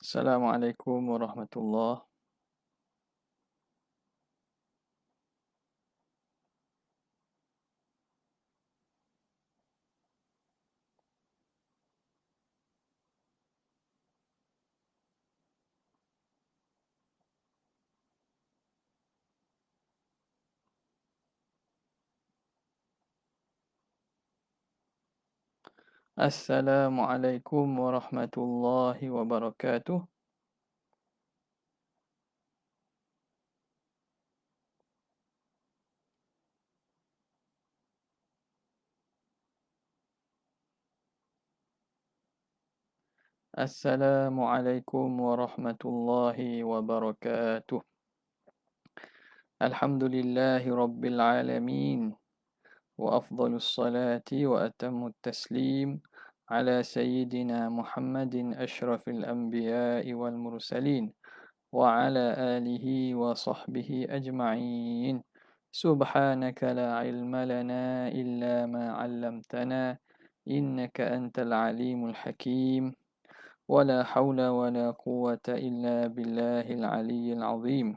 Assalamualaikum warahmatullahi. Assalamualaikum warahmatullahi wabarakatuh. Assalamualaikum warahmatullahi wabarakatuh. Alhamdulillahi rabbil alamin. وأفضل الصلاة وأتم التسليم على سيدنا محمد أشرف الأنبياء والمرسلين وعلى آله وصحبه أجمعين. سبحانك لا علم لنا إلا ما علمتنا إنك أنت العليم الحكيم ولا حول ولا قوة إلا بالله العلي العظيم.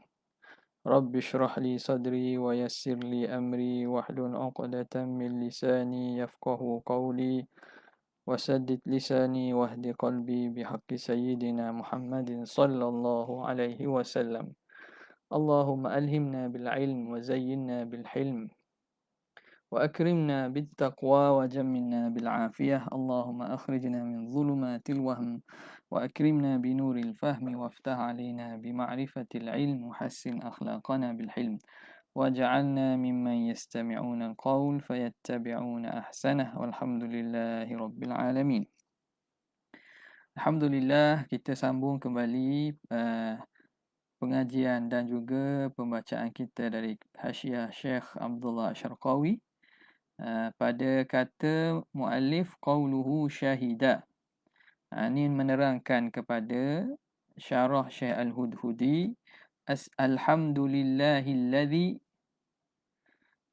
رب اشرح لي صدري ويسر لي أمري واحلل عقدة من لساني يفقه قولي وسدد لساني واهد قلبي بحق سيدنا محمد صلى الله عليه وسلم. اللهم ألهمنا بالعلم وزينا بالحلم وأكرمنا بالتقوى وجملنا بالعافية. اللهم أخرجنا من ظلمات الوهم وأكرمنا بنور الفهم وافتح علينا بمعرفة العلم وحسن أخلاقنا بالحلم واجعلنا ممن يستمعون القول فيتبعون أحسنه والحمد لله رب العالمين. Alhamdulillah, kita sambung kembali pengajian dan juga pembacaan kita dari Hasyiah Syekh Abdullah Syarqawi pada kata muallif qauluhu syahida. Ini menerangkan kepada syarah Syekh Al-Hudhudi, alhamdulillahilladzi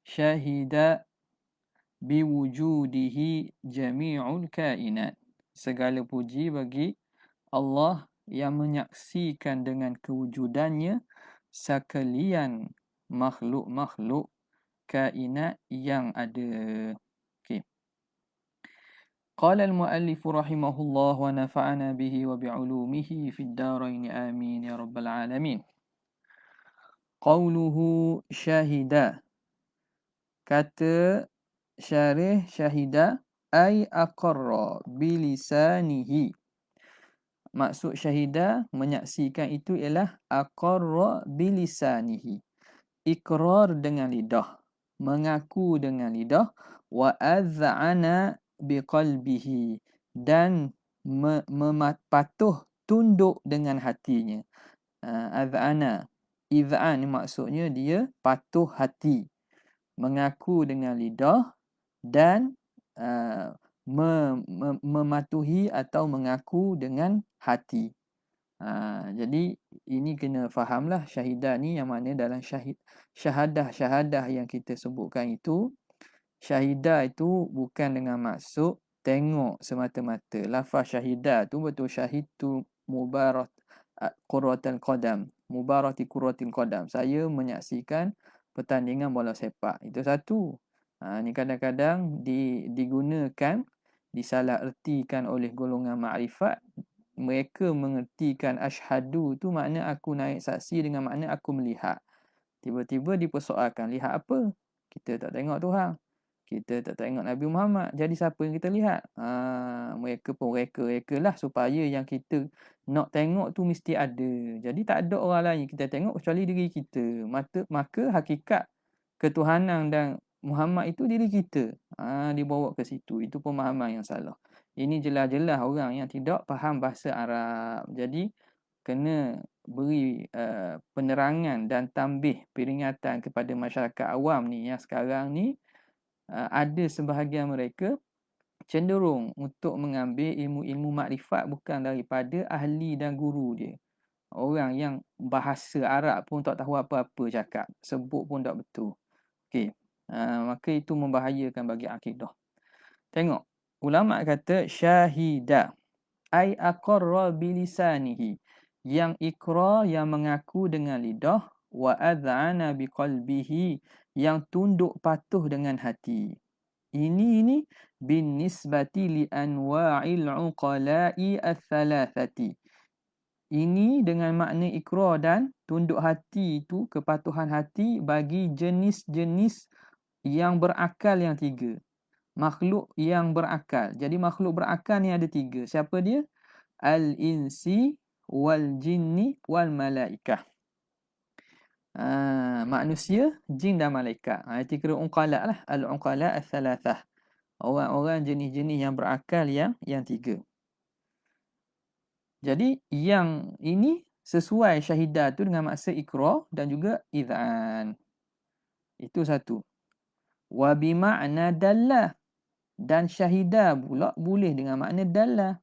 syahida biwujudihi jami'ul kainat. Segala puji bagi Allah yang menyaksikan dengan kewujudannya sekalian makhluk-makhluk kainat yang ada. Okey. Qala al-muallif rahimahullah wa nafa'ana bihi wa bi'ulumihi fid darain amin ya rabbal alamin. Qauluhu syahida. Kata syarih syahida ay aqarra bilisanihi. Maksud syahida menyaksikan itu ialah aqarra bilisanihi. Ikrar dengan lidah, mengaku dengan lidah, wa az'ana biqalbihi, dan patuh tunduk dengan hatinya. Az'ana, iz'an maksudnya dia patuh hati, mengaku dengan lidah dan mematuhi atau mengaku dengan hati. Jadi ini kena fahamlah syahidah ni yang mana dalam syahadah yang kita sebutkan itu, syahidah itu bukan dengan maksud tengok semata-mata. Lafaz syahidah tu betul syahid tu mubarat qurratul qadam, mubarati qurratul qadam. Saya menyaksikan pertandingan bola sepak. Itu satu. Ni kadang-kadang digunakan, disalahertikan oleh golongan makrifat. Mereka mengertikan asyhadu tu makna aku naik saksi dengan makna aku melihat. Tiba-tiba dipersoalkan, lihat apa? Kita tak tengok Tuhan. Kita tak tengok Nabi Muhammad. Jadi siapa yang kita lihat? Mereka pun reka-reka lah supaya yang kita nak tengok tu mesti ada. Jadi tak ada orang lain kita tengok kecuali diri kita. Maka hakikat ketuhanan dan Muhammad itu diri kita. Dibawa ke situ. Itu pemahaman yang salah. Ini jelas-jelas orang yang tidak faham bahasa Arab. Jadi kena beri penerangan dan tambih peringatan kepada masyarakat awam ni yang sekarang ni ada sebahagian mereka cenderung untuk mengambil ilmu-ilmu makrifat bukan daripada ahli dan guru dia. Orang yang bahasa Arab pun tak tahu apa-apa cakap, sebut pun tak betul. Okey. Maka itu membahayakan bagi akidah. Tengok, ulama kata syahidah. Ai aqarra bilisanihi. Yang iqrar yang mengaku dengan lidah, wa adhana biqalbihi yang tunduk patuh dengan hati. Ini bin nisbati li anwa'il uqala'i ats-tsalatsati. Ini dengan makna ikrar dan tunduk hati itu, kepatuhan hati bagi jenis-jenis yang berakal yang tiga. Makhluk yang berakal. Jadi makhluk berakal ni ada tiga. Siapa dia? Al-insi, wal-jinni, wal-malaikah. Manusia, jin dan malaikat. Itu kira uqala lah. Al-uqala ats-tsalatsah. Orang-orang jenis-jenis yang berakal yang tiga. Jadi yang ini sesuai syahidah tu dengan maksud ikrar dan juga idhan. Itu satu. Wa bima'na dalla. Dan syahidah pula boleh dengan makna dalla.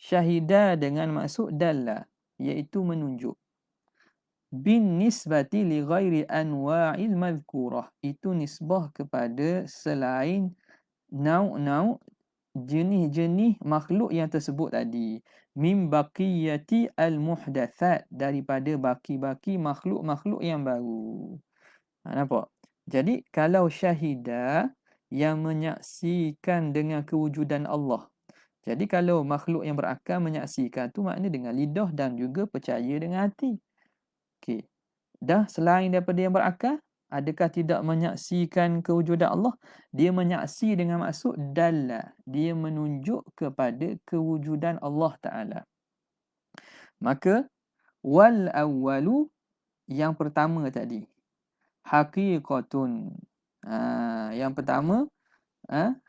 Syahidah dengan maksud dalla, iaitu menunjuk. Bin nisbati li ghairi anwa'il madhkurah. Itu nisbah kepada selain nau'-nau' jenis-jenis makhluk yang tersebut tadi. Min baqiyati al-muhdathat. Daripada baki-baki makhluk-makhluk yang baru. Nampak? Jadi kalau syahidah yang menyaksikan dengan kewujudan Allah. Jadi kalau makhluk yang berakal menyaksikan tu makna dengan lidah dan juga percaya dengan hati. Okey. Dah selain daripada yang berakal, adakah tidak menyaksikan kewujudan Allah? Dia menyaksi dengan maksud dalla. Dia menunjuk kepada kewujudan Allah Ta'ala. Maka, wal awwalu, yang pertama tadi. Haqiqatun. Yang pertama,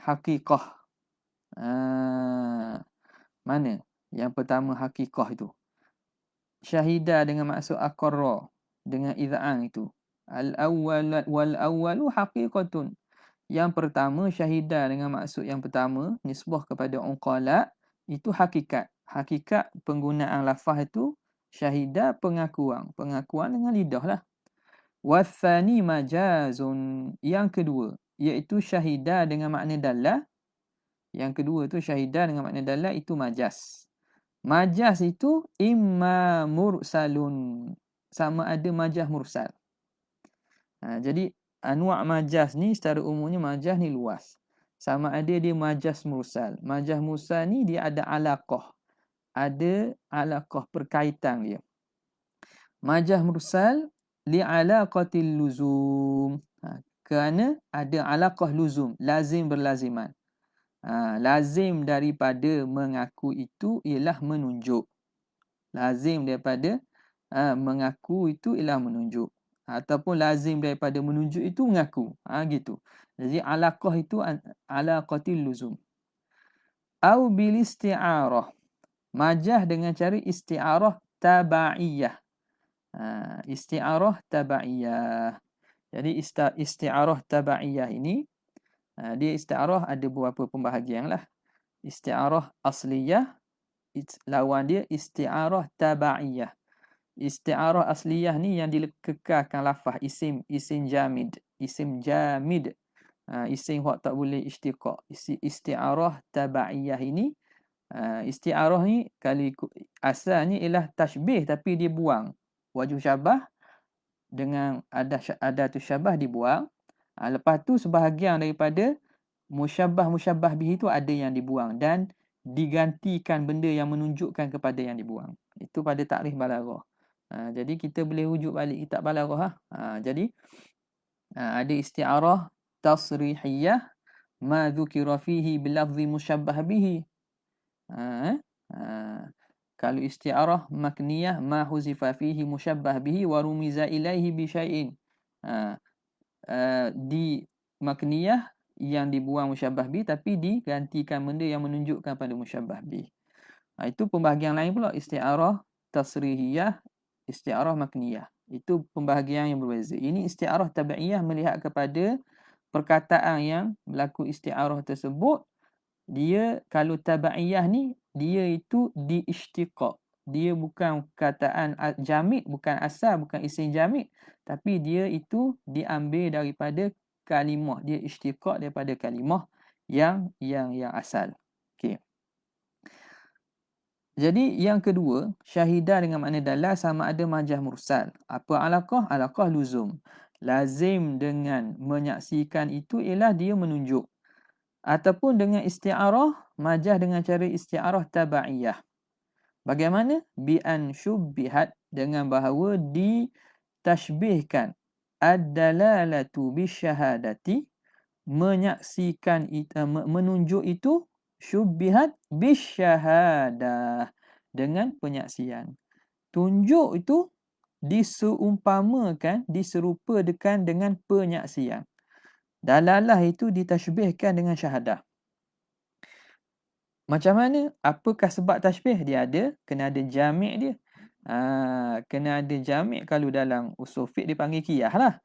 haqiqah. Mana? Yang pertama haqiqah itu. Syahidah dengan maksud aqarra. Dengan idha'an itu. Al-awwal wal-awwalu haqiqatun. Yang pertama syahidah dengan maksud yang pertama nisbah kepada uqala itu hakikat. Hakikat penggunaan lafaz itu syahidah pengakuan. Pengakuan dengan lidah lah. Wathani majazun. Yang kedua iaitu syahidah dengan makna dalla. Yang kedua tu syahidah dengan makna dalla itu majaz. Majaz itu imma mursalun. Sama ada majaz mursal. Jadi anwa' majaz ni secara umumnya majaz ni luas. Sama ada dia majaz mursal. Majaz mursal ni dia ada alaqah. Ada alaqah perkaitan dia. Majaz mursal li'alaqatil luzum. Kerana ada alaqah luzum. Lazim berlaziman. Lazim daripada mengaku itu ialah menunjuk. Lazim daripada mengaku itu ialah menunjuk. Ataupun lazim daripada menunjuk itu mengaku. Gitu. Jadi alaqah itu alaqatil luzum. Au bil isti'arah. Majaz dengan cara isti'arah taba'iyah. Isti'arah taba'iyah. Jadi isti'arah taba'iyah ini dia isti'arah ada beberapa pembahagian lah. Isti'arah asliyah, lawan dia isti'arah taba'iyah. Isti'arah asliyah ni yang dikekalkan lafaz isim jamid, isim jamid. Isim hak tak boleh istiqaq. Isti'arah taba'iyah ini isti'arah ni kali asalnya ialah tashbih tapi dia buang wajh syabah dengan adatu syabah dibuang. Lepas tu sebahagian daripada musyabbah bih itu ada yang dibuang dan digantikan benda yang menunjukkan kepada yang dibuang. Itu pada takrif balaghah. Jadi kita boleh rujuk balik kitab balaghah. Jadi ada isti'arah tasrihiyah ma dzukira fihi bil lafzi musyabbah bihi. Kalau isti'arah makniyah ma huzifa fihi musyabbah bihi wa rumiza ilaihi bi syai'in. Di makniyah yang dibuang musyabbah bih tapi digantikan benda yang menunjukkan pada musyabbah bih. Itu pembahagian lain pula isti'arah tasrihiyah, isti'arah makniyah. Itu pembahagian yang berbeza. Ini isti'arah tabi'iyah melihat kepada perkataan yang berlaku isti'arah tersebut. Dia kalau tabi'iyah ni dia itu diisytiqaq. Dia bukan kataan jamid, bukan asal, bukan isim jamid, tapi dia itu diambil daripada kalimah. Dia isytiqaq daripada kalimah yang asal. Okey. Jadi yang kedua, syahidah dengan makna dalal sama ada majaz mursal. Apa alaqah? Alaqah luzum. Lazim dengan menyaksikan itu ialah dia menunjuk. Ataupun dengan isti'arah, majaz dengan cara isti'arah tabaiyah. Bagaimana? Bi'an syubbihat, dengan bahawa ditashbihkan. Ad-dalalatu bisyahadati, menyaksikan menunjuk itu, syubbihat bisyahadah, dengan penyaksian. Tunjuk itu diseumpamakan, diserupakan dengan penyaksian. Dalalah itu ditashbihkan dengan syahadah. Macam mana? Apakah sebab tashbih? Dia ada, kena ada jami' dia. Kena ada jami', kalau dalam usul fiqh dipanggil qiyah lah.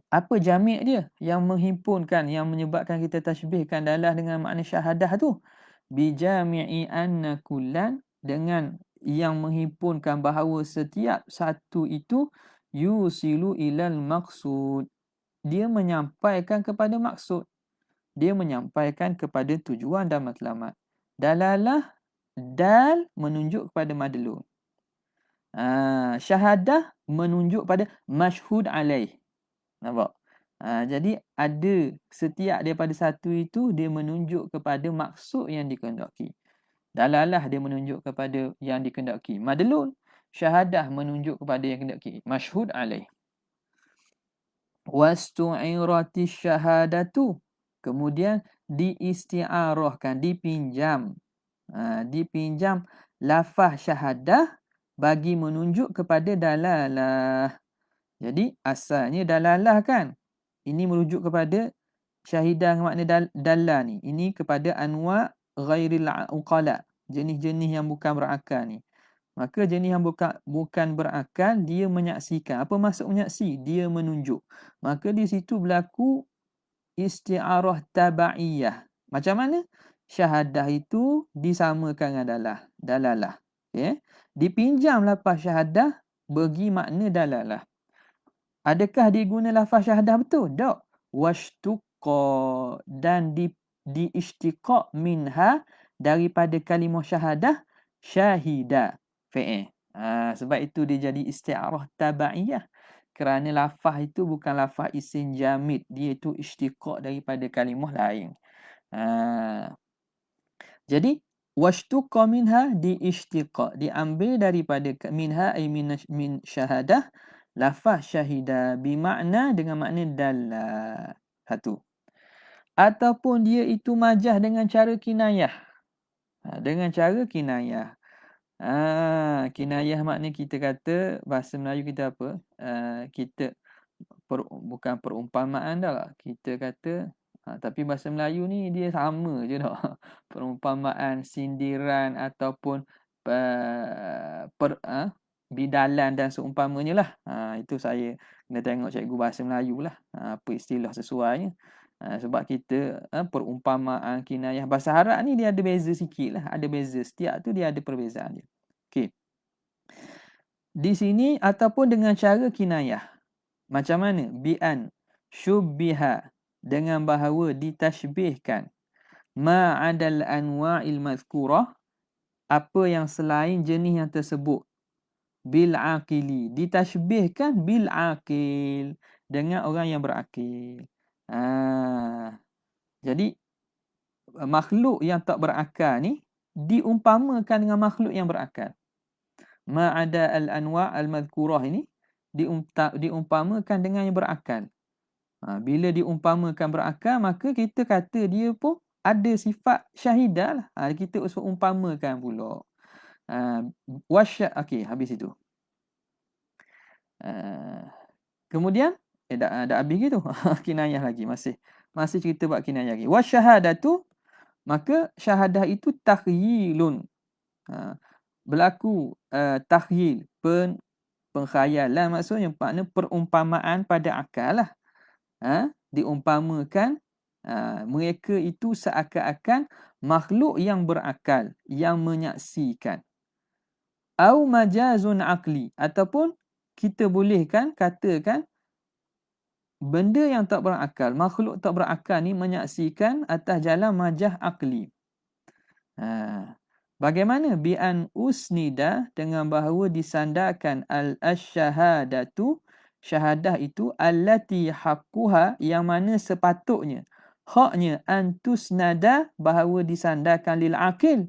Apa jami' dia yang menghimpunkan, yang menyebabkan kita tashbihkan dalah dengan makna syahadah tu? Bijami'i anna kullan, dengan yang menghimpunkan bahawa setiap satu itu yusilu ilal maqsud. Dia menyampaikan kepada maksud. Dia menyampaikan kepada tujuan dan matlamat. Dalalah, dal menunjuk kepada madlul. Syahadah menunjuk pada masyhud alaih. Nampak? Jadi ada setiap daripada satu itu dia menunjuk kepada maksud yang dikehendaki. Dalalah dia menunjuk kepada yang dikehendaki. Madlul, syahadah menunjuk kepada yang dikehendaki. Masyhud alaih. Wastu'irati syahadatu, kemudian diisti'arahkan, dipinjam. Dipinjam lafaz syahadah bagi menunjuk kepada dalalah. Jadi asalnya dalalah kan. Ini merujuk kepada syahidah makna dalal ni. Ini kepada anwa' ghairil uqala, jenis-jenis yang bukan berakal ni. Maka jenis yang bukan berakal, dia menyaksikan. Apa maksud menyaksi? Dia menunjuk. Maka di situ berlaku isti'arah tabaiyah. Macam mana? Syahadah itu disamakan dengan dalalah. Okay? Dipinjam lafaz syahadah bagi makna dalalah. Adakah diguna lafaz syahadah betul? Tak. Washtuqa, dan diistiqaq minha, daripada kalimah syahadah, syahida. Fi'il. Sebab itu dia jadi isti'arah tabaiyah. Kerana lafaz itu bukan lafaz isim jamid. Dia itu istiqaq daripada kalimah lain. Jadi, washtuqa minha diistiqaq. Diambil daripada minha ay min syahadah. Lafaz syahidah bermakna dengan makna dalal. Satu. Ataupun dia itu majaz dengan cara kinayah. Dengan cara kinayah. Kinayah makna kita kata, bahasa Melayu kita apa? Kita bukan perumpamaan dah lah. Kita kata, tapi bahasa Melayu ni dia sama je dah. Perumpamaan, sindiran ataupun bidalan dan seumpamanya lah. Itu saya kena tengok cikgu bahasa Melayu lah. Apa istilah sesuainya. Sebab kita perumpamaan, kinayah. Bahasa Arab ni dia ada beza sikit lah. Ada beza. Setiap tu dia ada perbezaan dia. Okey. Di sini ataupun dengan cara kinayah. Macam mana? Bi'an syubbiha, dengan bahawa ditashbihkan. Ma'adal anwa'il mazkurah, apa yang selain jenis yang tersebut. Bil aqili, ditashbihkan bil aqil, dengan orang yang berakil. Jadi makhluk yang tak berakal ni diumpamakan dengan makhluk yang berakal. Ma'ada al-anwa' al-madhkurah ini diumpamakan dengan yang berakal. Bila diumpamakan berakal, maka kita kata dia pun ada sifat syahidah lah. Kita umpamakan pula. Okey, habis itu. Kemudian dah habis gitu. Kinayah lagi, masih cerita bab kinayah lagi. Wasyahadatu, maka syahadah itu takhyilun. Berlaku takhyil, pengkhayalan, maksudnya makna perumpamaan pada akal lah. Diumpamakan mereka itu seakan-akan makhluk yang berakal, yang menyaksikan. Au majazun aqli, ataupun kita bolehkan katakan benda yang tak berakal, makhluk tak berakal ni menyaksikan atas jalan majaz aqli. Bagaimana bi'an usnida dengan bahawa disandarkan al-asyhadatu, syahadah itu allati haqquha yang mana sepatutnya haknya antusnada bahawa disandarkan lil aqil.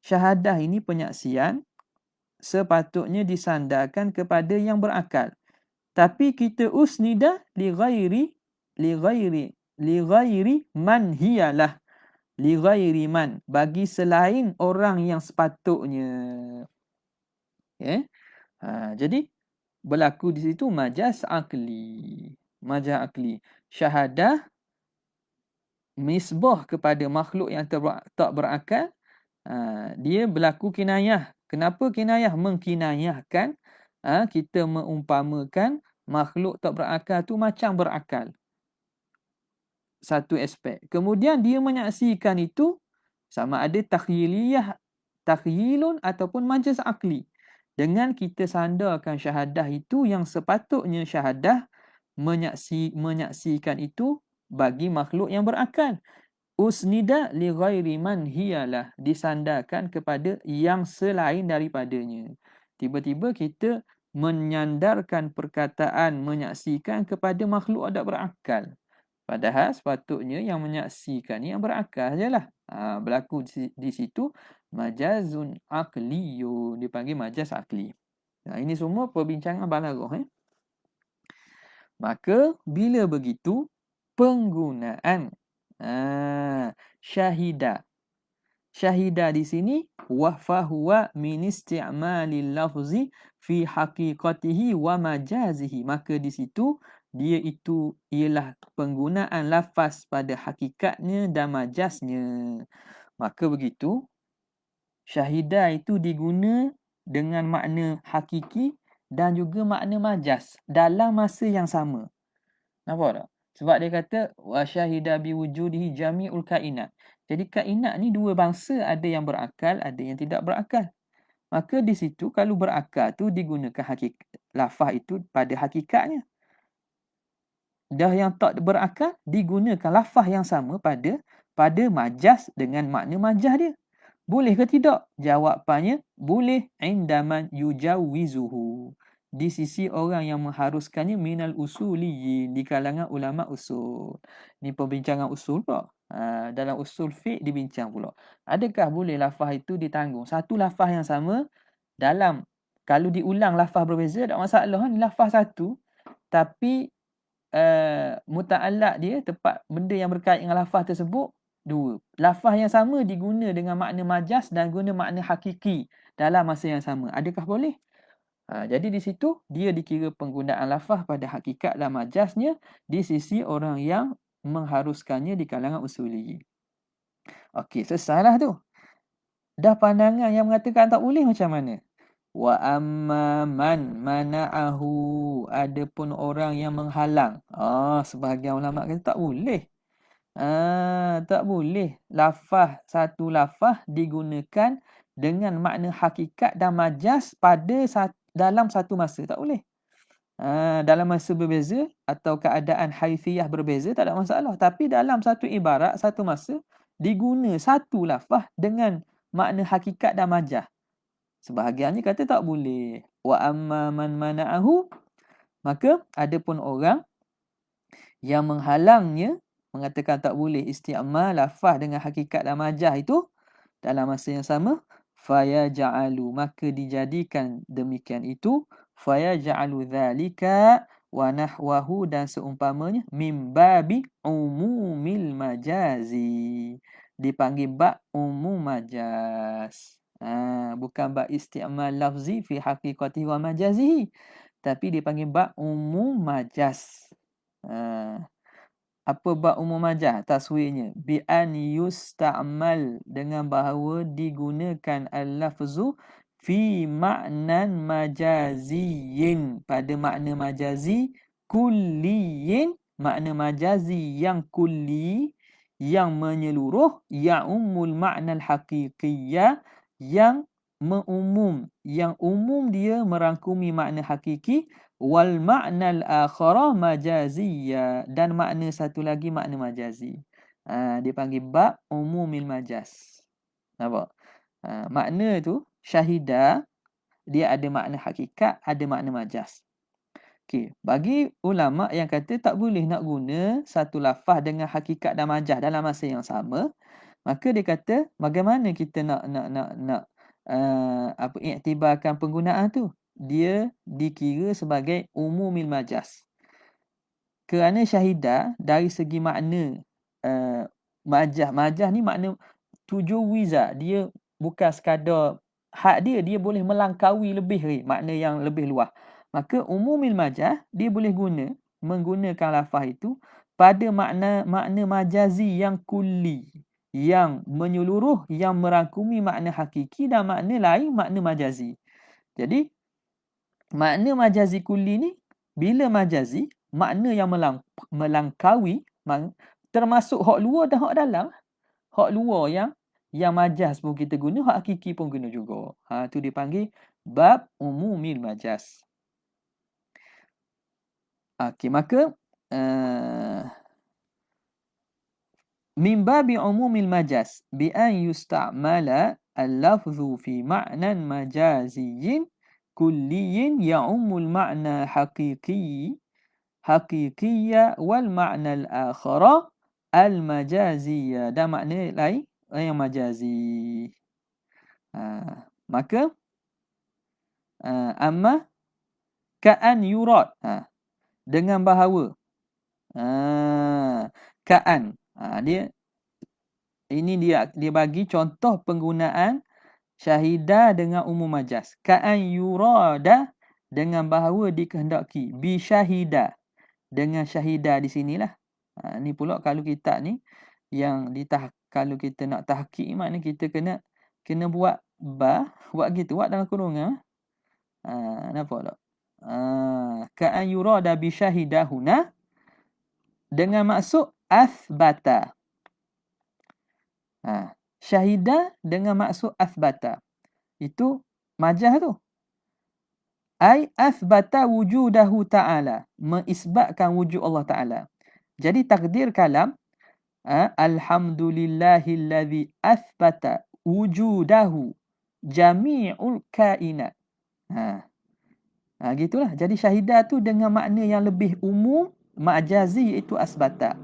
Syahadah ini penyaksian sepatutnya disandarkan kepada yang berakal. Tapi kita usnida li ghairi man hiyalah. Li ghairi man, bagi selain orang yang sepatutnya. Okay? Jadi berlaku di situ majaz akli. Majaz akli. Syahadah misbah kepada makhluk yang tak berakal. Dia berlaku kinayah. Kenapa kinayah? Mengkinayahkan kita mengumpamakan makhluk tak berakal tu macam berakal. Satu aspek. Kemudian dia menyaksikan itu sama ada takhyilun ataupun majaz akli. Dengan kita sandarkan syahadah itu yang sepatutnya syahadah menyaksikan itu bagi makhluk yang berakal. Usnida li ghairi man hiyalah, disandarkan kepada yang selain daripadanya. Tiba-tiba kita menyandarkan perkataan menyaksikan kepada makhluk ada berakal. Padahal sepatutnya yang menyaksikan ni yang berakal sajalah. Berlaku di situ majazun aqliyun, dipanggil majaz akli. Ini semua perbincangan balaghah. Maka bila begitu penggunaan syahidah. Syahidah di sini wa fahuwa min isti'malil lafzi fi haqiqatihi wa majazihi. Maka di situ dia itu ialah penggunaan lafaz pada hakikatnya dan majaznya. Maka begitu syahidah itu diguna dengan makna hakiki dan juga makna majaz dalam masa yang sama. Nampak tak? Sebab dia kata wa syahida bi wujudihi jami'ul kainat. Jadi kainat ni dua bangsa, ada yang berakal, ada yang tidak berakal. Maka di situ kalau berakal tu digunakan lafaz itu pada hakikatnya. Dah yang tak berakal digunakan lafaz yang sama pada majaz dengan makna majaz dia. Boleh ke tidak? Jawapannya boleh indaman yujawizuhu. Di sisi orang yang mengharuskannya minal usuliyin, di kalangan ulama usul. Ni perbincangan usul pula. Dalam usul fiqh dibincang pula. Adakah boleh lafaz itu ditanggung? Satu lafaz yang sama dalam, kalau diulang lafaz berbeza tak masalah. Ni lafaz satu tapi muta'allaq dia tepat benda yang berkait dengan lafaz tersebut dua. Lafaz yang sama diguna dengan makna majaz dan guna makna hakiki dalam masa yang sama. Adakah boleh? Jadi di situ dia dikira penggunaan lafaz pada hakikat dan majaznya di sisi orang yang mengharuskannya di kalangan usuliyin. Okey, selesailah tu. Dah pandangan yang mengatakan tak boleh macam mana? Wa amma man mana'ahu, adapun orang yang menghalang. Sebahagian ulama kata tak boleh. Tak boleh satu lafaz digunakan dengan makna hakikat dan majaz dalam satu masa. Tak boleh. Dalam masa berbeza atau keadaan haifiyah berbeza tak ada masalah. Tapi dalam satu ibarat, satu masa, diguna satu lafaz dengan makna hakikat dan majaz. Sebahagiannya kata tak boleh. Wa amma man mana'ahu, maka adapun orang yang menghalangnya, mengatakan tak boleh isti'mal lafaz dengan hakikat dan majaz itu dalam masa yang sama, fayaj'alu, maka dijadikan demikian itu, fayaj'alu dzalika wa nahwahu, dan seumpamanya, mim babi umumil majazi, dipanggil bab umum majaz. Bukan bab isti'mal lafzi fi haqiqati wa majazihi, tapi dipanggil bab umum majaz. Apa bab umum majaz? Taswirnya bi an yusta'mal, dengan bahawa digunakan al-lafzu fi ma'nan majaziyin, pada makna majazi kulliyin, makna majazi yang kulli, yang menyeluruh, ya'ummul ma'nal haqiqiyyah, yang umum dia merangkumi makna hakiki, wal ma'nal akhara majaziyya, dan makna satu lagi makna majazi. Dia panggil bab umumil majaz. Nampak? Makna tu syahidah dia ada makna hakikat, ada makna majaz. Okey, bagi ulama yang kata tak boleh nak guna satu lafaz dengan hakikat dan majaz dalam masa yang sama, maka dia kata bagaimana kita nak iktibarkan penggunaan tu? Dia dikira sebagai umumil majaz. Kerana syahidah dari segi makna majaz ni makna tujuh wiza, dia bukan sekadar had dia boleh melangkaui lebih lagi, makna yang lebih luas. Maka umumil majaz dia boleh menggunakan lafaz itu pada makna majazi yang kulli, yang menyeluruh, yang merangkumi makna hakiki dan makna lain makna majazi. Jadi makna majazi kulli ni bila majazi makna yang melangkaui termasuk hak luar dan hak dalam. Hak luar yang majaz pun kita guna, hak hakiki pun guna juga. Tu dipanggil bab umumil majaz. Okey, maka min babi umumil majaz bi an yusta'mala al-lafzu fi ma'nan majaziyyin kulliyyin ya'ummul ma'na haqiqiyya wal ma'na al-akhara al-majaziyya. Dan makna lain yang majazi. Maka amma ka'an yurad, dengan bahawa ka'an, dia bagi contoh penggunaan syahidah dengan umum majaz. Ka'an yurada, dengan bahawa dikehendaki, bi syahidah, dengan syahidah di sinilah. Ni pula kalau kita ni yang kalau kita nak tahqiq, makna kita kena buat buat gitu, buat dalam kurungan. Nampak tak? Ka'an yurada bi syahidahuna, dengan maksud athbata. Syahidah dengan maksud athbata. Itu majaz tu. Ai athbata wujudahu ta'ala, mengisbatkan wujud Allah Ta'ala. Jadi takdir kalam alhamdulillahilladzi athbata wujudahu jami'ul kainat. Gitulah. Jadi syahidah tu dengan makna yang lebih umum, majazi, iaitu asbata.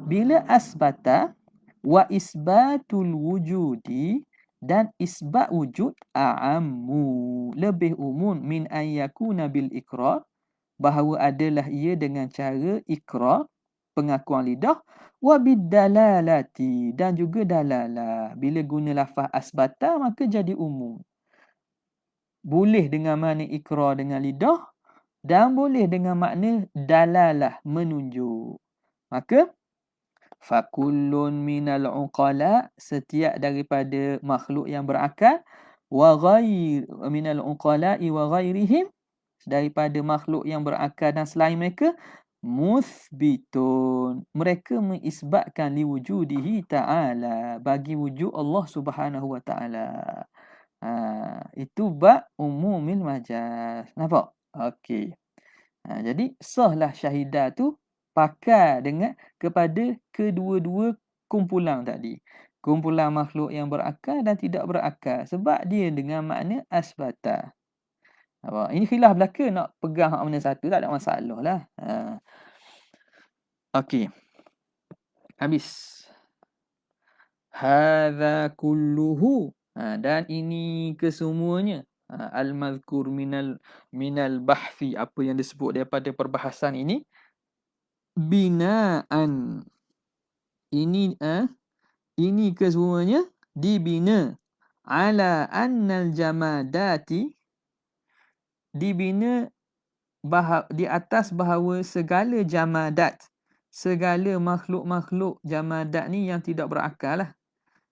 Bila asbata wa isbatul wujudi, dan isbat wujud a'ammu, lebih umum, min an yakuna bil iqrar, bahawa adalah ia dengan cara iqrar, pengakuan lidah, wa bidalalati, dan juga dalalah. Bila guna lafaz asbata maka jadi umum. Boleh dengan makna iqrar dengan lidah, dan boleh dengan makna dalalah, menunjuk. Maka fakullun minal uqala, setiap daripada makhluk yang berakal, wa ghair minal uqala'i wa ghairihim, daripada makhluk yang berakal dan selain mereka, muthbitun, mereka mengisbatkan liwujudihi ta'ala, bagi wujud Allah Subhanahu wa ta'ala. Itu bab umumil majaz. Nampak? Okey. Jadi sahlah syahidah tu pakai dengan kepada kedua-dua kumpulan tadi. Kumpulan makhluk yang berakal dan tidak berakal, sebab dia dengan makna asbata. Nampak? Ini khilaf belaka, nak pegang hak mana satu tak ada masalah lah. Okey. Habis. Hadza kulluhu, dan ini kesemuanya, al-mazkur minal bahthi, apa yang disebut daripada perbahasan ini, binaan, ini kesemuanya dibina, ala annal jamadati, dibina di atas bahawa segala jamadat, segala makhluk-makhluk jamadat ni yang tidak berakal lah.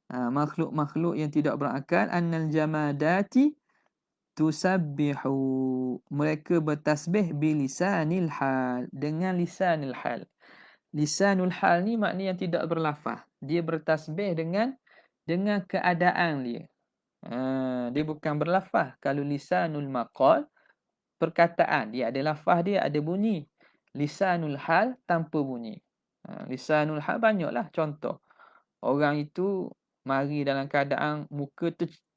Makhluk-makhluk yang tidak berakal, annal jamadati tusabbihu, mereka bertasbih bilisanil hal, dengan lisanil hal. Lisanul hal ni makna yang tidak berlafaz. Dia bertasbih dengan keadaan dia. Dia bukan berlafaz. Kalau lisanul maqal, perkataan dia ada lafaz, dia ada bunyi. Lisanul hal tanpa bunyi. Lisanul hal banyaklah contoh. Orang itu mari dalam keadaan muka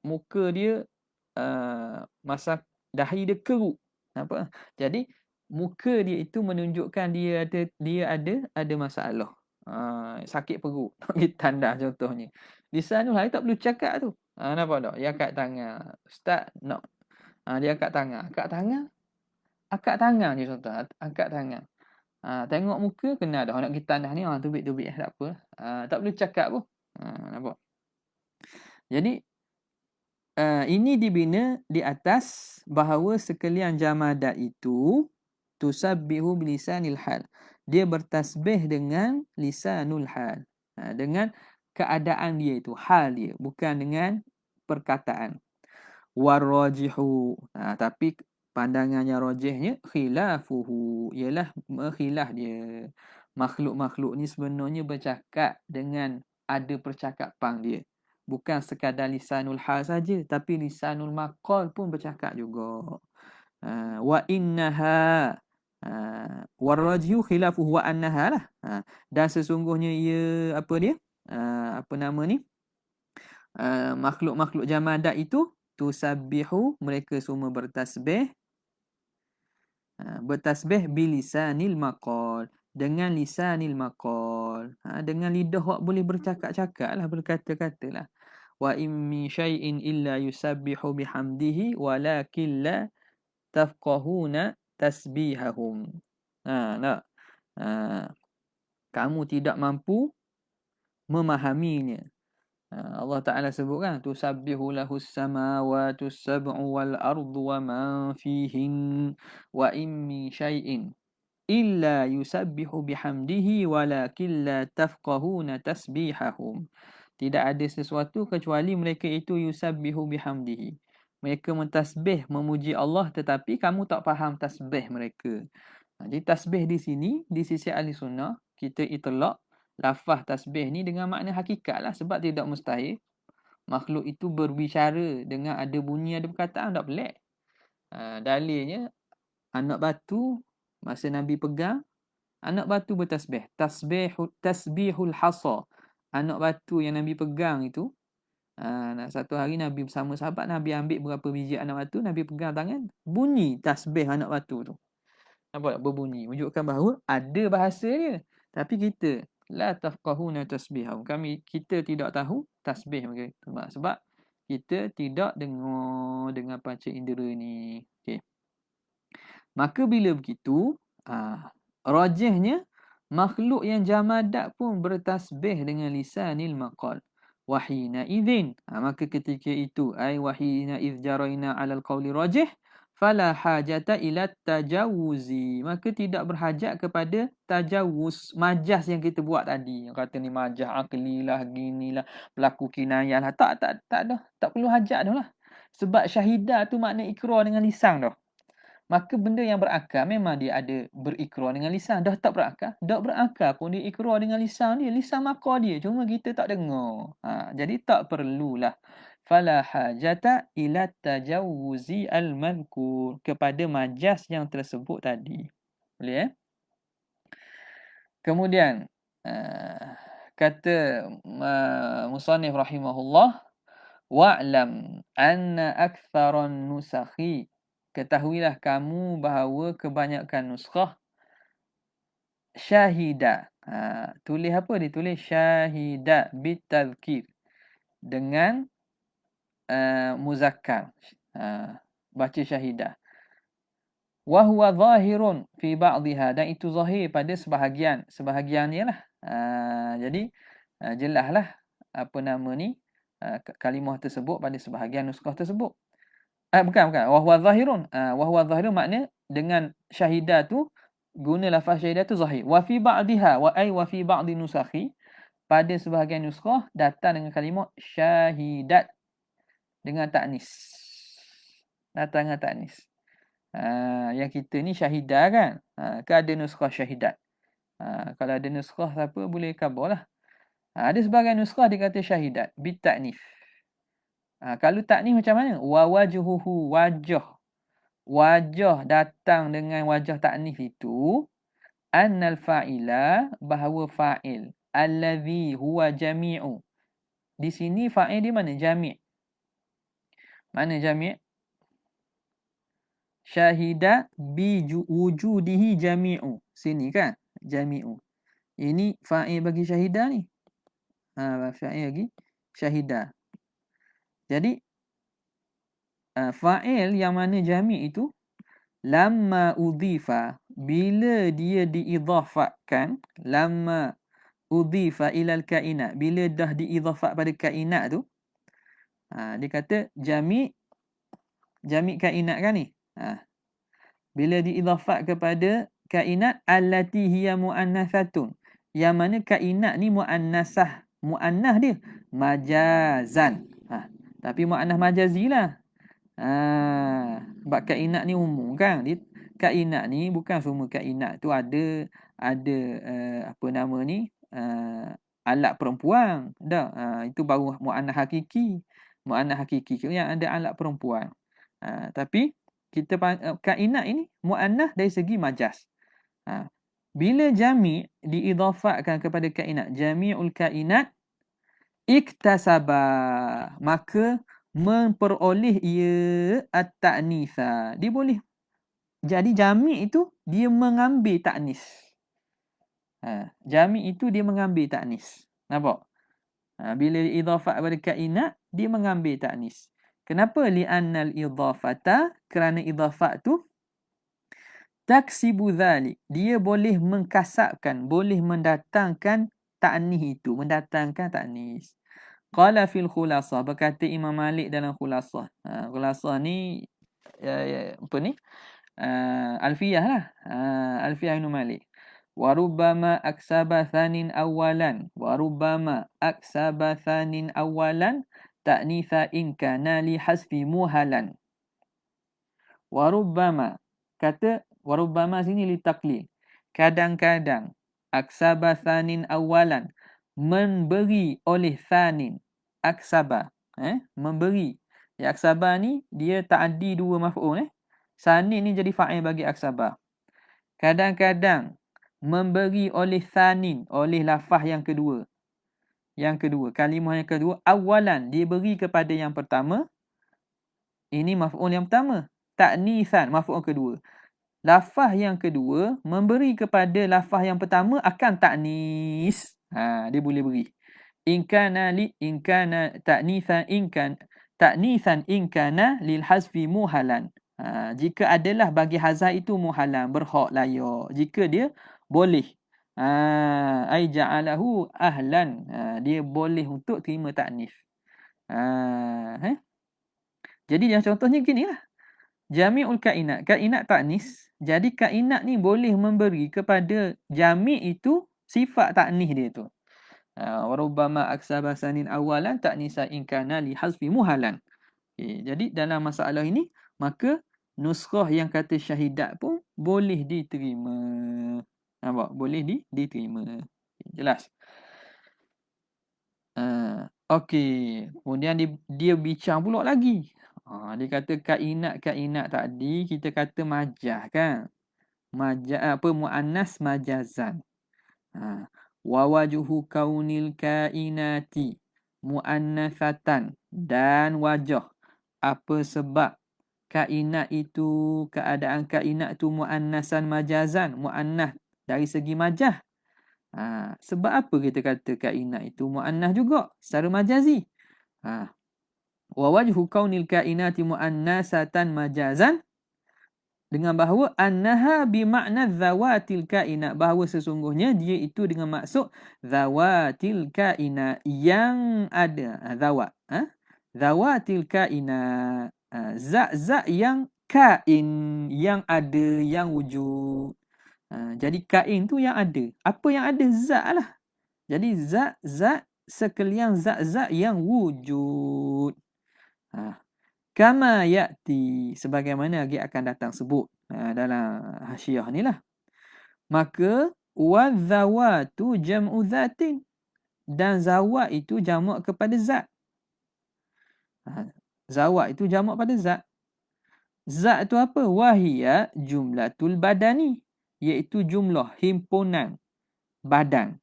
muka dia masa dahi dia keruk. Nampak? Jadi muka dia itu menunjukkan dia ada masalah. Sakit perut. Bagi tanda contohnya. Lisanul hal tak perlu cakap tu. Nampak tak? Dia angkat tangan. Ustaz nak dia angkat tangan. Angkat tangan je contoh. Angkat tangan. Tengok muka kena dah. Nak kita dah ni tubik-tubik tak apa. Tak perlu cakap pun. Nampak? Jadi ini dibina di atas bahawa sekalian jamadat itu tusabbihu bilisanil hal. Dia bertasbih dengan lisanul hal. Dengan keadaan dia itu, hal dia, bukan dengan perkataan. Warajihu. Tapi pandangannya rajihnya khilafuhu, ialah khilaf dia. Makhluk-makhluk ni sebenarnya bercakap dengan ada percakapan dia. Bukan sekadar lisanul hal saja, tapi lisanul maqal pun bercakap juga. Wa innaha warajihu khilafuhu wa annaha lah. Dan sesungguhnya ia apa dia? Apa nama ni? Makhluk-makhluk jamadat itu tusabbihu, mereka semua bertasbih bilisanil maqal, dengan lisanil maqal, dengan lidah hak boleh bercakap-cakap lah, berkata-kata lah. Wa in min syai'in illa yusabbihu bihamdihi walakin la tafqahuna tasbihahum. Nak kamu tidak mampu memahaminya. Allah Ta'ala sebut kan, tusabbihu lahus samawati sab'u wal ardu wa man fihin wa in min syai'in illa yusabbihu bihamdihi walakin la tafqahuna tasbihahum. Tidak ada sesuatu kecuali mereka itu yusabbihu bihamdihi. Mereka mentasbih, memuji Allah, tetapi kamu tak faham tasbih mereka. Jadi tasbih di sini, di sisi ahli sunnah, kita itlaq lafaz tasbih ni dengan makna hakikat lah. Sebab tidak mustahil makhluk itu berbicara dengan ada bunyi, ada perkataan, tak pelik. Dalilnya, anak batu, masa Nabi pegang, anak batu bertasbih. Tasbihul hasa. Anak batu yang Nabi pegang itu, satu hari Nabi bersama sahabat, Nabi ambil berapa biji anak batu, Nabi pegang tangan, bunyi tasbih anak batu tu. Nampak tak? Berbunyi. Menunjukkan bahawa ada bahasa dia. Tapi kita, la tafqahuna tasbihahum. Kita tidak tahu tasbih mereka. Sebab kita tidak dengar dengan panca indera ni. Okay. Maka bila begitu, rajihnya, makhluk yang jamadat pun bertasbih dengan lisanil maqal. Wahina idhin. Maka ketika itu, wahina idh jaraina alal qawli rajih, fala hajata ila tajawuzi. Maka tidak berhajat kepada tajawuz, majaz yang kita buat tadi. Yang kata ni majaz akli lah, gini lah, pelaku kinayah lah. Tak dah. Tak perlu hajat dah lah. Sebab syahidah tu makna ikrar dengan lisan dah. Maka benda yang berakal memang dia ada berikrar dengan lisan. Dah tak berakal? Tak berakal pun dia ikrar dengan lisan dia. Lisan maqal dia. Cuma kita tak dengar. Jadi tak perlulah. Fala hajata ila tajawuzi al-madhkur. Kepada majaz yang tersebut tadi. Boleh Kemudian, kata Musannif rahimahullah, wa'lam anna aktharan nusakhi. Ketahuilah kamu bahawa kebanyakan nuskhah syahida. Tulis apa dia? Tulis syahida bitadhkir. Dengan muzakkar. Baca syahidah. Wa huwa zahirun fi ba'dihha. Dan itu zahir pada sebahagian. Sebahagiannya lah. Jadi, jelaslah apa nama ni, kalimah tersebut pada sebahagian nuskhah tersebut. Bukan. Wahwa zahirun. Wahwa zahirun makna dengan syahidah tu, guna lafaz syahidah tu zahir. Wa fi ba'diha. Wa fi ba'di nusakhi. Pada sebahagian nuskhah, datang dengan kalimah syahidat. Dengan ta'nis. Datang dengan ta'nis. Yang kita ni syahidah kan. Ada nuskhah syahidat. Kalau ada nuskhah siapa boleh khabar lah. Ada sebahagian nuskhah dia kata syahidat. Bita'nif. Kalau taknis macam mana? Wa wajhuhu, wajah. Wajah datang dengan wajah taknis itu, annal fa'ila, bahawa fa'il, allazi huwa jami'u. Di sini fa'il di mana? Jami'. Mana jami'? Syahida bi wujudihi jami'u. Sini kan? Jami'u. Ini fa'il bagi syahidah ni. Fa'il bagi syahidah. Jadi fa'il yang mana jami' itu lamma udhifa, bila dia diidhafatkan, lamma udhifa ilal kainat, bila dah diidhafat pada kainat tu, dia kata jami' kainat kan ni. Bila diidhafat kepada kainat allati hiya muannasatun, yang mana kainat ni muannasah, muannah dia majazan. Tapi muannah majazi lah. Sebab kainat ni umum kan. Kainat ni bukan semua kainat tu ada apa nama ni, alat perempuan. Itu baru muannah hakiki. Muannah hakiki yang ada alat perempuan. Tapi kita kainat ini muannah dari segi majaz. Bila jami' diidhafatkan kepada kainat, jami'ul kainat iktasaba, maka memperoleh ia at-ta'nitha. Dia boleh jadi jami' itu dia mengambil ta'nis. Jami' itu dia mengambil ta'nis. Nampak? Bila idhafat pada kainat, dia mengambil ta'nis. Kenapa? Li'annal idhafata, kerana idhafat tu taksibu dhalik, dia boleh mengkasapkan, boleh mendatangkan ta'nis itu, mendatangkan ta'nis. Qala fil khulasah, berkata Imam Malik dalam khulasah. Khulasah ni apa ni? Alfiyah lah. Alfiyah Ibn Malik. Wa rubbama aksaba thanin awalan. Wa rubbama aksaba thanin awalan ta'nitha in kana li hasfi muhalan. Wa rubbama, kata wa rubbama sini li taqlil. Kadang-kadang aksaba thanin awalan, memberi oleh thanin, aksaba, memberi. Ya, aksaba ni dia ta'addi dua maf'ul. Thanin ni jadi fa'il bagi aksaba. Kadang-kadang memberi oleh thanin, oleh lafaz yang kedua. Yang kedua, kalimah yang kedua, awalan, dia beri kepada yang pertama. Ini maf'ul yang pertama. Ta'nithan, maf'ul kedua. Lafaz yang kedua memberi kepada lafaz yang pertama akan ta'nis. Dia boleh beri. In kana ta'nithan in kana lil hazfi muhalan. Jika adalah bagi hazah itu muhalan, berhak layak. Jika dia boleh. Ai ja'alahu ahlan. Dia boleh untuk terima ta'nis. Jadi yang contohnya ginilah. Jami'ul kainat, kainat ta'nis. Jadi kainat ni boleh memberi kepada jami' itu sifat ta'nis dia tu. Wa rubbama aksaba sanin awalan ta'nisa in kana li hazfi muhalan. Jadi dalam masalah ini, maka nuskhah yang kata syahidat pun boleh diterima. Nampak? Boleh diterima. Jelas? Okey. Kemudian dia bincang pula lagi. Dia kata kainat tadi kita kata majaz kan. Majaz apa, muannas majazan. Wa wajhu kaunil kainati muannasatan, dan wajah apa sebab kainat itu, keadaan kainat itu muannasan majazan, muannas dari segi majaz. Sebab apa kita kata kainat itu muannas juga secara majazi? Wa wajhu kaunil kainati muannasatan majazan, dengan bahawa annaha bimakna zawatil kainat, bahawa sesungguhnya dia itu dengan maksud zawatil kainat, yang ada zawat. Zawatil kainat, zat-zat yang kain, yang ada, yang wujud. Jadi kain tu yang ada. Apa yang ada? Zat lah. Jadi zat-zat, sekalian zat-zat yang wujud. Kama ya'ti, sebagaimana lagi akan datang sebut dalam hasyiah ni lah. Maka wadzawatu jam'u zatin, dan zawat itu jamak kepada zat. Zawat itu jamak pada zat. Zat itu apa? Wahia jumlatul badani, iaitu jumlah himpunan badan.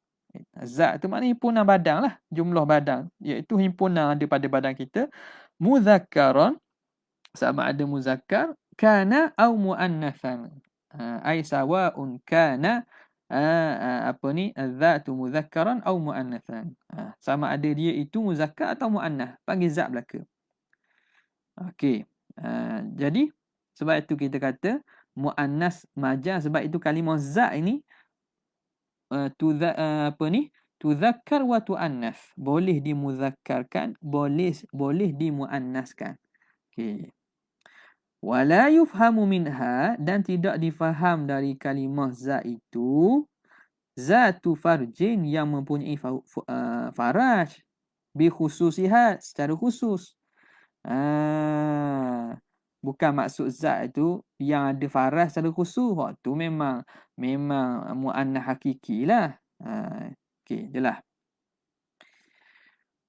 Zat itu maknanya himpunan badan lah. Jumlah badan, iaitu himpunan ada pada badan kita. Muzakkaran, sama ada muzakkar kana au muannatsan. Ai sawa'un kana dzatu muzakkaran au muannatsan. Sama ada dia itu muzakkar atau muannas, panggil zat belaka. Okey. Jadi sebab itu kita kata muannas majaz, sebab itu kalimah zat ini tuzakkar wa tuannas, boleh dimuzakkarkan, boleh dimuannaskan. Okey. Wala yufhamu minha, dan tidak difaham dari kalimah za itu zatu farjin, yang mempunyai faraj, bi khususiha, secara khusus. Bukan maksud zat itu yang ada faraj secara khusus. Waktu memang muannah hakiki lah. Okey, jelas.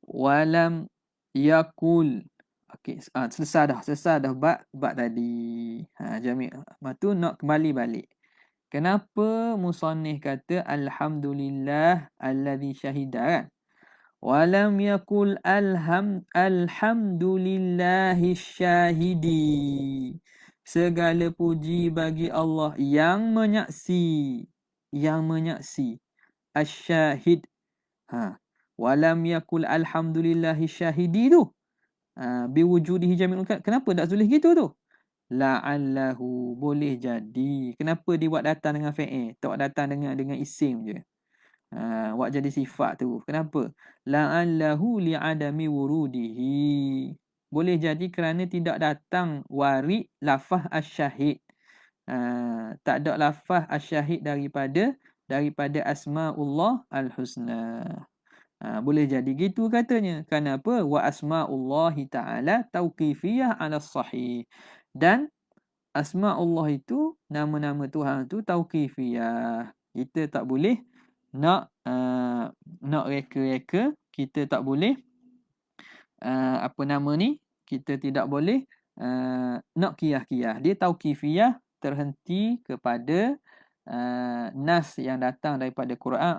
Walam yakul. Okey, selesai dah bab tadi. Jami'. Lepas tu nak kembali balik. Kenapa musannif kata alhamdulillah allazi syahida kan? Walam yakul alhamdulillahi syahidi. Segala puji bagi Allah yang menyaksi. Asyahid. Walam yakul alhamdulillahi syahidi tu. Biwujudihi jami'ul kalam. Kenapa tak tulis gitu tu? La'allahu, boleh jadi. Kenapa dia buat datang dengan fi'il? Tak datang dengan isim je. Buat jadi sifat tu. Kenapa? La'allahu li'adami wurudihi. Boleh jadi kerana tidak datang warid lafaz asyahid. Tak ada lafaz asyahid daripada asma'ullah al-husna. Boleh jadi gitu katanya. Kenapa? Wa asma'ullahi ta'ala tauqifiyah ala sahih. Dan asma'ullah itu, nama-nama Tuhan tu tauqifiyah. Kita tak boleh nak reka-reka, kita tak boleh kita tidak boleh nak qiyah-qiyah. Dia tauqifiyah, terhenti kepada nas yang datang daripada Quran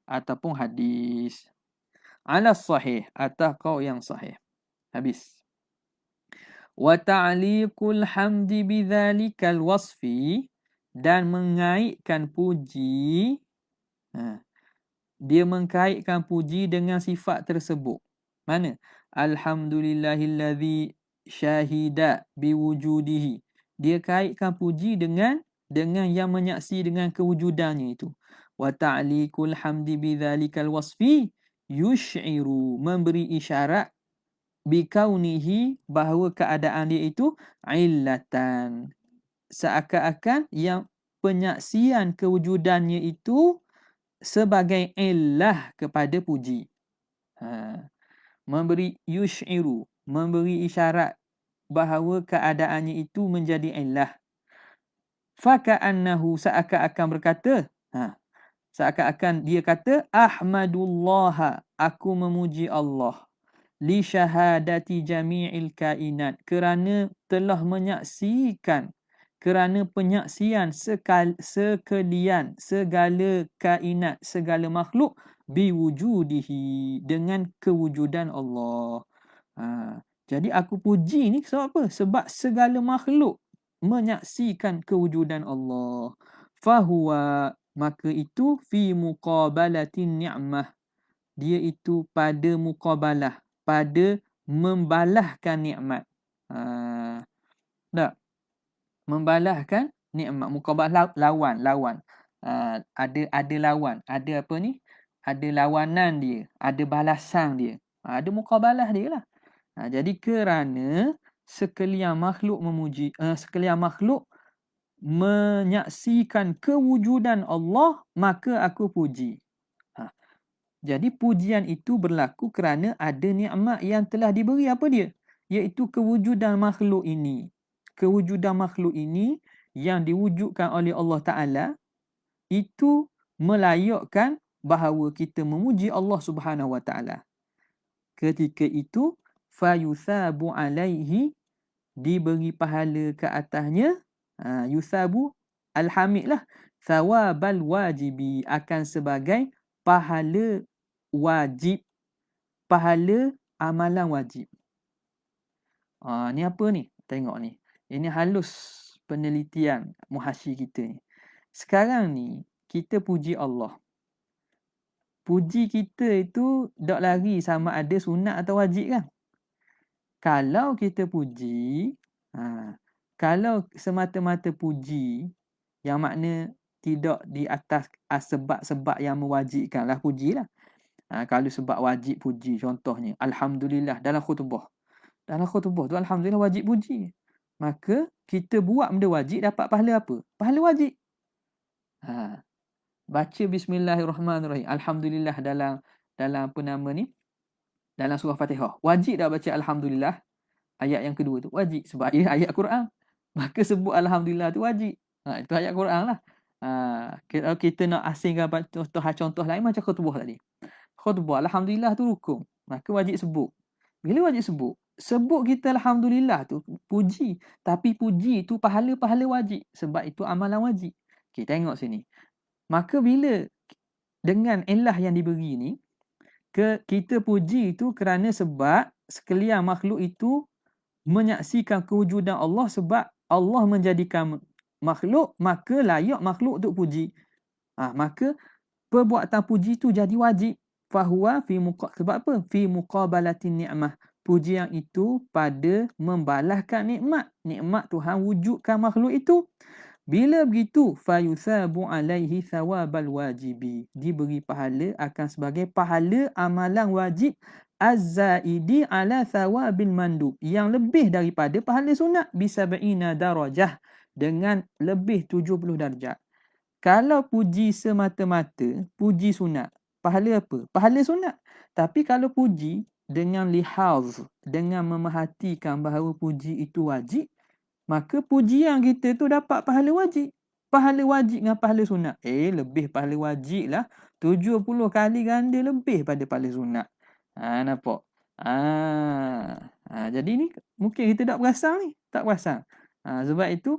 ataupun hadis. Ala sahih, atas kau yang sahih. Habis. Wa ta'liqul hamdi bidzalikal wasfi, dan mengaitkan puji, dia mengkaitkan puji dengan sifat tersebut. Mana? Alhamdulillahillazi syahida biwujudihi. Dia kaitkan puji dengan yang menyaksi dengan kewujudannya itu. Wa ta'liqul hamdi bidzalikal wasfi yush'iru, memberi isyarat bikaunihi, bahawa keadaan dia itu illatan, seakan-akan yang penyaksian kewujudannya itu sebagai illah kepada puji. Memberi yush'iru, memberi isyarat bahawa keadaannya itu menjadi illah. Faka'annahu, seakan-akan berkata, seakan-akan dia kata, ahmadullah, aku memuji Allah, li syahadati jami'il kainat, kerana telah menyaksikan, kerana penyaksian sekalian segala kainat, segala makhluk, biwujudihi, dengan kewujudan Allah. Jadi aku puji ni sebab apa? Sebab segala makhluk menyaksikan kewujudan Allah. Fahuwa, maka itu fi muqabalatin ni'mah, dia itu pada muqabalah, pada membalahkan nikmat. Tak? Membalahkan nikmat. Muqabalah lawan. Ada lawan. Ada apa ni? Ada lawanan dia. Ada balasan dia. Ada muqabalah dia lah. Jadi kerana sekalian makhluk memuji, sekalian makhluk menyaksikan kewujudan Allah, maka aku puji. Jadi pujian itu berlaku kerana ada nikmat yang telah diberi, apa dia? Iaitu kewujudan makhluk ini. Kewujudan makhluk ini yang diwujudkan oleh Allah Ta'ala, itu melayakkan bahawa kita memuji Allah Subhanahu Wa Ta'ala. Ketika itu, fayuthabu alaihi, diberi pahala ke atasnya, yuthabu alhamid lah, thawabal wajibi, akan sebagai pahala wajib, pahala amalan wajib. Ni apa ni? Tengok ni. Ini halus penelitian muhasyi kita ni. Sekarang ni kita puji Allah. Puji kita itu dok lari sama ada sunat atau wajib kan? Kalau kita puji, kalau semata-mata puji yang makna tidak di atas sebab-sebab yang mewajibkan lah pujilah. Kalau sebab wajib puji, contohnya alhamdulillah dalam khutbah. Dalam khutbah tu alhamdulillah wajib puji. Maka kita buat benda wajib dapat pahala apa? Pahala wajib. Baca bismillahirrahmanirrahim. Alhamdulillah dalam apa nama ni? Dalam surah Fatihah. Wajib dah baca alhamdulillah. Ayat yang kedua tu wajib sebab ia ayat Quran. Maka sebut alhamdulillah tu wajib. Itu ayat Quran lah. Kalau kita nak asingkan contoh lain macam khutbah tadi. Khutbah alhamdulillah tu rukun. Maka wajib sebut. Bila wajib sebut? Sebut kita alhamdulillah tu puji. Tapi puji tu pahala-pahala wajib. Sebab itu amalan wajib. Okay, tengok sini. Maka bila dengan ilah yang diberi ni, kita puji itu kerana sebab sekalian makhluk itu menyaksikan kewujudan Allah sebab Allah menjadikan makhluk, maka layak makhluk untuk puji. Maka perbuatan puji itu jadi wajib. Fahuwa sebab apa? Fi muqabalatin ni'mah. Pujian itu pada membalaskan nikmat. Nikmat Tuhan wujudkan makhluk itu. Bila begitu, fayusabu alaihi thawabal wajibi. Diberi pahala akan sebagai pahala amalan wajib az-zaidi ala thawabil mandub. Yang lebih daripada pahala sunat. Bisab'ina darajah. Dengan lebih 70 darjat. Kalau puji semata-mata, puji sunat. Pahala apa? Pahala sunat. Tapi kalau puji dengan lihaz, dengan memerhatikan bahawa puji itu wajib, maka pujian kita tu dapat pahala wajib. Pahala wajib dengan pahala sunat. Lebih pahala wajib lah. 70 kali ganda lebih pada pahala sunat. Nampak? Jadi ni mungkin kita tak perasan ni. Tak perasan. Sebab itu,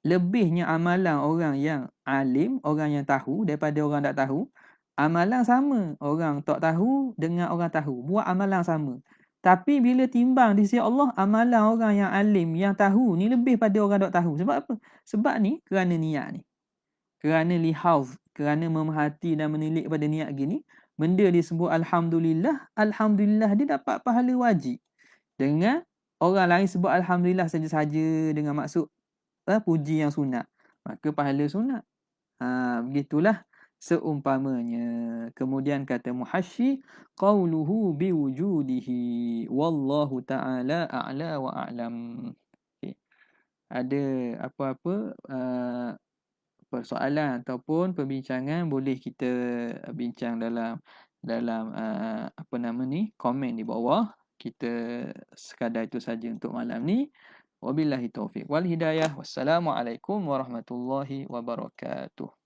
lebihnya amalan orang yang alim, orang yang tahu daripada orang tak tahu. Amalan sama. Orang tak tahu dengan orang tahu. Buat amalan sama. Tapi bila timbang di sisi Allah, amalan orang yang alim, yang tahu ni lebih pada orang tak tahu. Sebab apa? Sebab ni kerana niat ni. Kerana lihaz, kerana memerhati dan menilik pada niat gini, benda disebut alhamdulillah, alhamdulillah dia dapat pahala wajib. Dengan orang lain sebut alhamdulillah saja-saja dengan maksud puji yang sunat. Maka pahala sunat. Begitulah seumpamanya. Kemudian kata muhasyi, qauluhu biwujudihi wallahu ta'ala a'la wa a'lam. Okay. Ada apa-apa persoalan ataupun perbincangan boleh kita bincang dalam apa nama ni, komen di bawah. Kita sekadar itu saja untuk malam ni. Wabillahi taufiq wal hidayah. Wassalamualaikum warahmatullahi wabarakatuh.